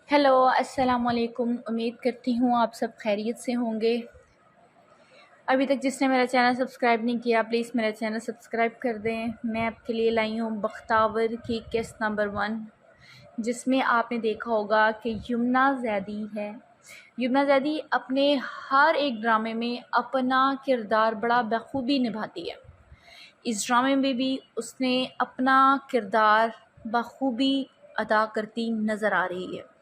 Hello अस्सलाम वालेकुम। उम्मीद करती हूँ आप सब खैरियत से होंगे। अभी तक जिसने मेरा चैनल सब्सक्राइब नहीं किया प्लीज़ मेरा चैनल सब्सक्राइब कर दें। मैं आपके लिए लाई हूँ बख्तावर की किस्त नंबर 1, जिसमें आपने देखा होगा कि यमुना ज़ैदी है। यमुना ज़ैदी अपने हर एक ड्रामे में अपना किरदार बड़ा बखूबी निभाती है। इस ड्रामे में भी उसने अपना किरदार बखूबी अदा करती नज़र आ रही है।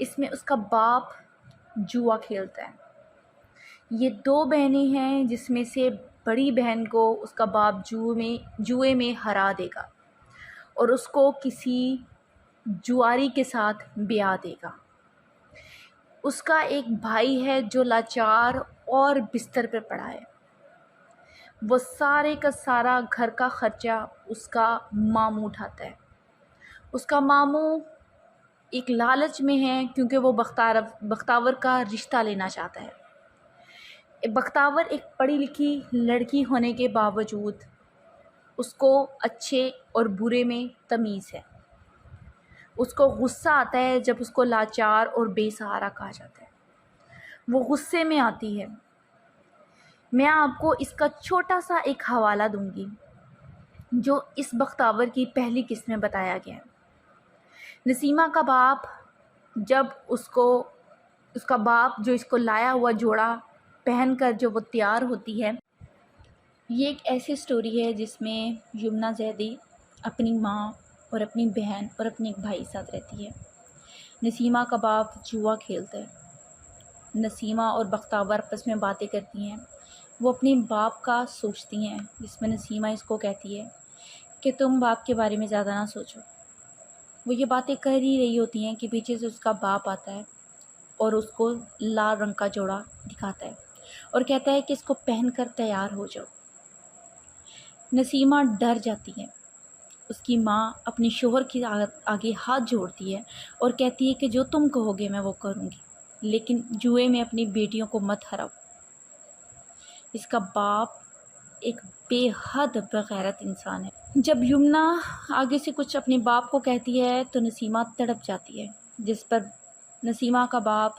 इसमें उसका बाप जुआ खेलता है। ये 2 बहनें हैं जिसमें से बड़ी बहन को उसका बाप जुए में हरा देगा और उसको किसी जुआरी के साथ ब्याह देगा। उसका एक भाई है जो लाचार और बिस्तर पर पड़ा है। वो सारे का सारा घर का खर्चा उसका मामू उठाता है। उसका मामू एक लालच में है क्योंकि वो बख्तावर का रिश्ता लेना चाहता है। बख्तावर एक पढ़ी लिखी लड़की होने के बावजूद उसको अच्छे और बुरे में तमीज़ है। उसको गुस्सा आता है जब उसको लाचार और बेसहारा कहा जाता है। वो गुस्से में आती है। मैं आपको इसका छोटा सा एक हवाला दूंगी जो इस बख्तावर की पहली किस्त में बताया गया है। नसीमा का बाप जब उसका बाप जो इसको लाया हुआ जोड़ा पहनकर जो वो तैयार होती है, ये एक ऐसी स्टोरी है जिसमें यमुना ज़ैदी अपनी माँ और अपनी बहन और अपने एक भाई साथ रहती है। नसीमा का बाप जुआ खेलता है। नसीमा और बख्तावर आपस में बातें करती हैं। वो अपने बाप का सोचती हैं, जिसमें नसीमा इसको कहती है कि तुम बाप के बारे में ज़्यादा ना सोचो। वो ये बातें कर ही रही होती हैं कि पीछे से उसका बाप आता है और उसको लाल रंग का जोड़ा दिखाता है और कहता है कि इसको पहनकर तैयार हो जाओ। नसीमा डर जाती है। उसकी माँ अपने शोहर के आगे हाथ जोड़ती है और कहती है कि जो तुम कहोगे मैं वो करूँगी, लेकिन जुए में अपनी बेटियों को मत हराओ। इसका बाप एक बेहद बेगैरत इंसान है। जब यमुना आगे से कुछ अपने बाप को कहती है तो नसीमा तड़प जाती है, जिस पर नसीमा का बाप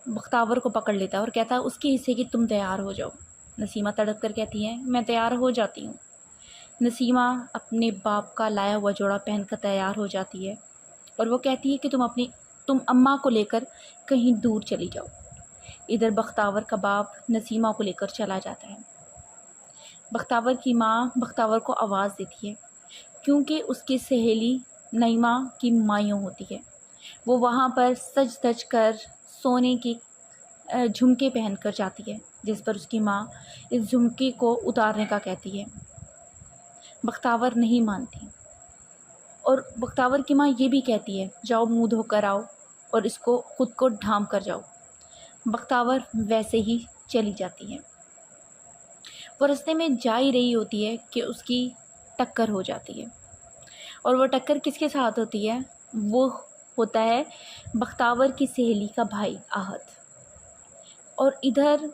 बख्तावर को पकड़ लेता है और कहता है उसके हिस्से की तुम तैयार हो जाओ। नसीमा तड़प कर कहती है मैं तैयार हो जाती हूँ। नसीमा अपने बाप का लाया हुआ जोड़ा पहनकर तैयार हो जाती है और वो कहती है कि तुम अम्मा को लेकर कहीं दूर चली जाओ। इधर बख्तावर का बाप नसीमा को लेकर चला जाता है। बख्तावर की माँ बख्तावर को आवाज़ देती है क्योंकि उसकी सहेली नईमा की मायूं होती है। वो वहाँ पर सज धज कर सोने की झुमके पहन कर जाती है, जिस पर उसकी माँ इस झुमके को उतारने का कहती है। बख्तावर नहीं मानती और बख्तावर की माँ ये भी कहती है जाओ मुँह धोकर आओ और इसको खुद को ढांप कर जाओ। बख्तावर वैसे ही चली जाती है। वो रास्ते में जा ही रही होती है कि उसकी टक्कर हो जाती है और वो टक्कर किसके साथ होती है? वो होता है बख्तावर की सहेली का भाई आहत। और इधर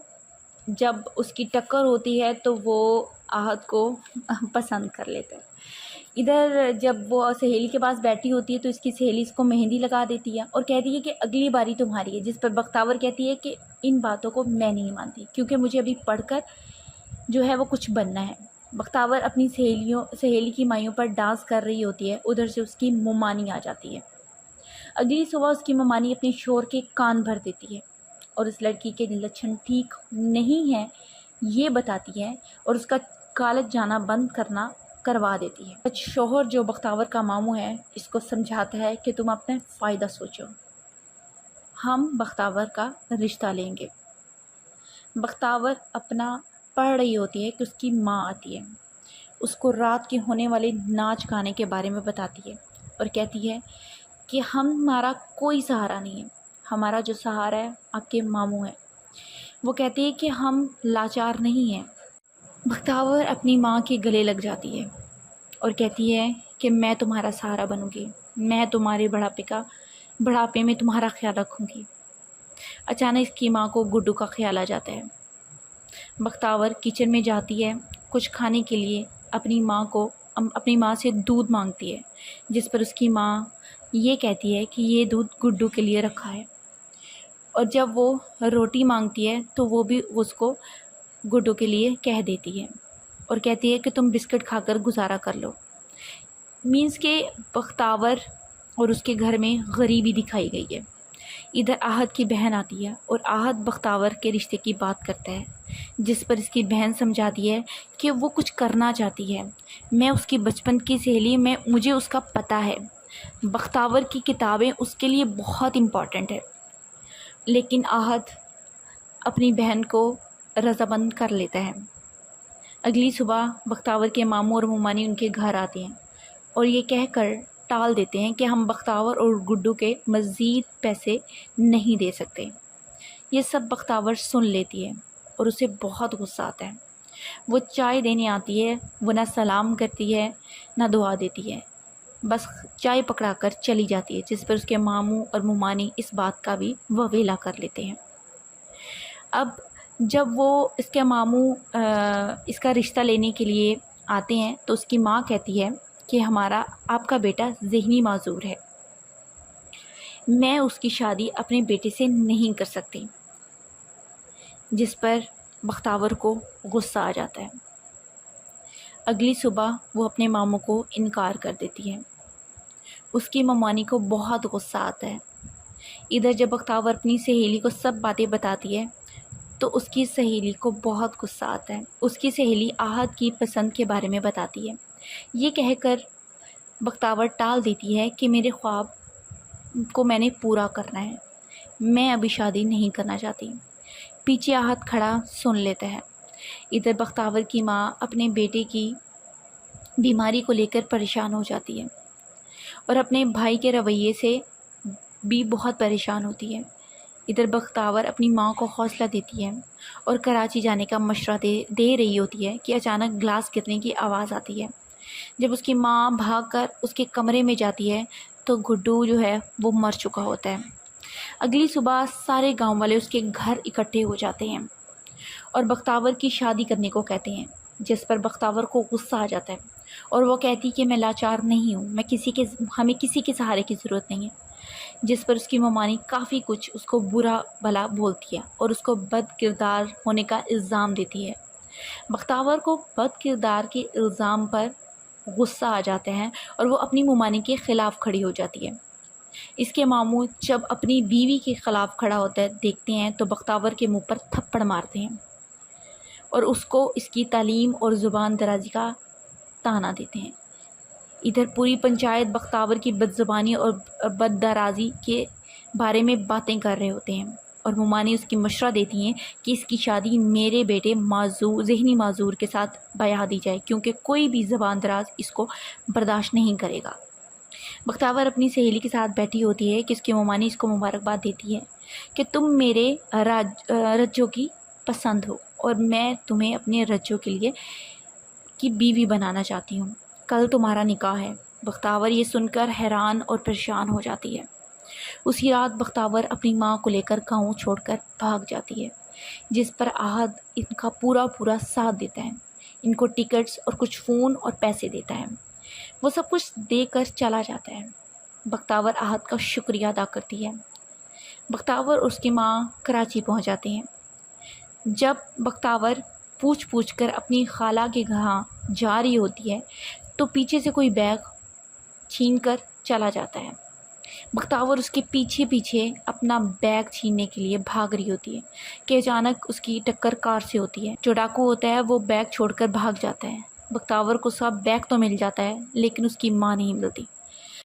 जब उसकी टक्कर होती है तो वो आहत को पसंद कर लेता है। इधर जब वो सहेली के पास बैठी होती है तो इसकी सहेली इसको मेहंदी लगा देती है और कहती है कि अगली बारी तुम्हारी है, जिस पर बख्तावर कहती है कि इन बातों को मैं नहीं मानती क्योंकि मुझे अभी पढ़कर जो है वो कुछ बनना है। बख्तावर अपनी सहेली की माइयों पर डांस कर रही होती है, उधर से उसकी मुमानी आ जाती है। अगली सुबह उसकी मुमानी अपने शोर के कान भर देती है और उस लड़की के लक्षण ठीक नहीं है ये बताती है और उसका कॉलेज जाना बंद करवा देती है। शोहर जो बख्तावर का मामू है इसको समझाता है कि तुम अपना फ़ायदा सोचो, हम बख्तावर का रिश्ता लेंगे। बख्तावर अपना पढ़ रही होती है कि उसकी माँ आती है, उसको रात के होने वाले नाच गाने के बारे में बताती है और कहती है कि हमारा कोई सहारा नहीं है, हमारा जो सहारा है आपके मामू है। वो कहती है कि हम लाचार नहीं हैं। बख्तावर अपनी माँ के गले लग जाती है और कहती है कि मैं तुम्हारा सहारा बनूंगी, मैं तुम्हारे बुढ़ापे में तुम्हारा ख्याल रखूंगी। अचानक इसकी माँ को गुड्डू का ख्याल आ जाता है। बख्तावर किचन में जाती है कुछ खाने के लिए, अपनी माँ से दूध मांगती है, जिस पर उसकी माँ یہ کہتی ہے کہ یہ دودھ گڈو کے لیے رکھا ہے، اور جب وہ روٹی مانگتی ہے تو وہ بھی اس کو گڈو کے لیے کہہ دیتی ہے اور کہتی ہے کہ تم بسکٹ کھا کر گزارا کر لو۔ مینس کہ بختاور اور اس کے گھر میں غریبی دکھائی گئی ہے۔ ادھر آہت کی بہن آتی ہے اور آہت بختاور کے رشتے کی بات کرتا ہے، جس پر اس کی بہن سمجھاتی ہے کہ وہ کچھ کرنا چاہتی ہے، میں اس کی بچپن کی سہیلی، مجھے اس کا پتہ ہے، بختاور کی کتابیں اس کے لیے بہت امپورٹنٹ ہے۔ لیکن آہت اپنی بہن کو رضامند کر لیتا ہے۔ اگلی صبح بختاور کے ماموں اور مومانی ان کے گھر آتے ہیں اور یہ کہہ کر ٹال دیتے ہیں کہ ہم بختاور اور گڈو کے مزید پیسے نہیں دے سکتے۔ یہ سب بختاور سن لیتی ہے اور اسے بہت غصہ آتا ہے۔ وہ چائے دینے آتی ہے، وہ نہ سلام کرتی ہے نہ دعا دیتی ہے، بس چائے پکڑا کر چلی جاتی ہے، جس پر اس کے ماموں اور مومانی اس بات کا بھی وویلا کر لیتے ہیں۔ اب جب وہ اس کے ماموں اس کا رشتہ لینے کے لیے آتے ہیں تو اس کی ماں کہتی ہے کہ آپ کا بیٹا ذہنی معذور ہے، میں اس کی شادی اپنے بیٹے سے نہیں کر سکتی، جس پر بختاور کو غصہ آ جاتا ہے۔ اگلی صبح وہ اپنے ماموں کو انکار کر دیتی ہے۔ اس کی ممانی کو بہت غصہ آتا ہے۔ ادھر جب بختاور اپنی سہیلی کو سب باتیں بتاتی ہے تو اس کی سہیلی کو بہت غصہ آتا ہے۔ اس کی سہیلی آہت کی پسند کے بارے میں بتاتی ہے۔ یہ کہہ کر بختاور ٹال دیتی ہے کہ میرے خواب کو میں نے پورا کرنا ہے، میں ابھی شادی نہیں کرنا چاہتی۔ پیچھے آہت کھڑا سن لیتا ہے۔ ادھر بختاور کی ماں اپنے بیٹے کی بیماری کو لے کر پریشان ہو جاتی ہے اور اپنے بھائی کے رویے سے بھی بہت پریشان ہوتی ہے۔ ادھر بختاور اپنی ماں کو حوصلہ دیتی ہے اور کراچی جانے کا مشورہ دے رہی ہوتی ہے کہ اچانک گلاس گرنے کی آواز آتی ہے۔ جب اس کی ماں بھاگ کر اس کے کمرے میں جاتی ہے تو گڈو جو ہے وہ مر چکا ہوتا ہے۔ اگلی صبح سارے گاؤں والے اس کے گھر اکٹھے ہو جاتے ہیں اور بختاور کی شادی کرنے کو کہتے ہیں، جس پر بختاور کو غصہ آ جاتا ہے اور وہ کہتی کہ میں لاچار نہیں ہوں، ہمیں کسی کے سہارے کی ضرورت نہیں ہے، جس پر اس کی ممانی کافی کچھ اس کو برا بھلا بولتی ہے اور اس کو بد کردار ہونے کا الزام دیتی ہے۔ بختاور کو بد کردار کے الزام پر غصہ آ جاتے ہیں اور وہ اپنی ممانی کے خلاف کھڑی ہو جاتی ہے۔ اس کے ماموں جب اپنی بیوی کے خلاف کھڑا ہوتا ہے دیکھتے ہیں تو بختاور کے منہ پر تھپڑ مارتے ہیں اور اس کو اس کی تعلیم اور زبان درازی کا طعنہ دیتے ہیں۔ ادھر پوری پنچایت بختاور کی بد زبانی اور بد درازی کے بارے میں باتیں کر رہے ہوتے ہیں اور ممانی اس کی مشورہ دیتی ہیں کہ اس کی شادی میرے بیٹے ذہنی معذور کے ساتھ بیاہ دی جائے، کیونکہ کوئی بھی زبان دراز اس کو برداشت نہیں کرے گا۔ بختاور اپنی سہیلی کے ساتھ بیٹھی ہوتی ہے کہ اس کی ممانی اس کو مبارکباد دیتی ہے کہ تم میرے رجو کی پسند ہو اور میں تمہیں اپنے رجو کے لیے کی بیوی بنانا چاہتی ہوں، کل تمہارا نکاح ہے۔ بختاور یہ سن کر حیران اور پریشان ہو جاتی ہے۔ اسی رات بختاور اپنی ماں کو لے کر گاؤں چھوڑ کر بھاگ جاتی ہے، جس پر آہت ان کا پورا ساتھ دیتا ہے، ان کو ٹکٹس اور کچھ فون اور پیسے دیتا ہے۔ وہ سب کچھ دے کر چلا جاتا ہے۔ بختاور آہت کا شکریہ ادا کرتی ہے۔ بختاور اور اس کی ماں کراچی پہنچ جاتے ہیں۔ جب بختاور پوچھ کر اپنی خالہ کے گھر جا رہی ہوتی ہے تو پیچھے سے کوئی بیگ چھین کر چلا جاتا ہے۔ بختاور اس کے پیچھے اپنا بیگ چھیننے کے لیے بھاگ رہی ہوتی ہے کہ اچانک اس کی ٹکر کار سے ہوتی ہے۔ جو ڈاکو ہوتا ہے وہ بیگ چھوڑ کر بھاگ جاتا ہے۔ بختاور کو سب بیگ تو مل جاتا ہے لیکن اس کی ماں نہیں ملتی۔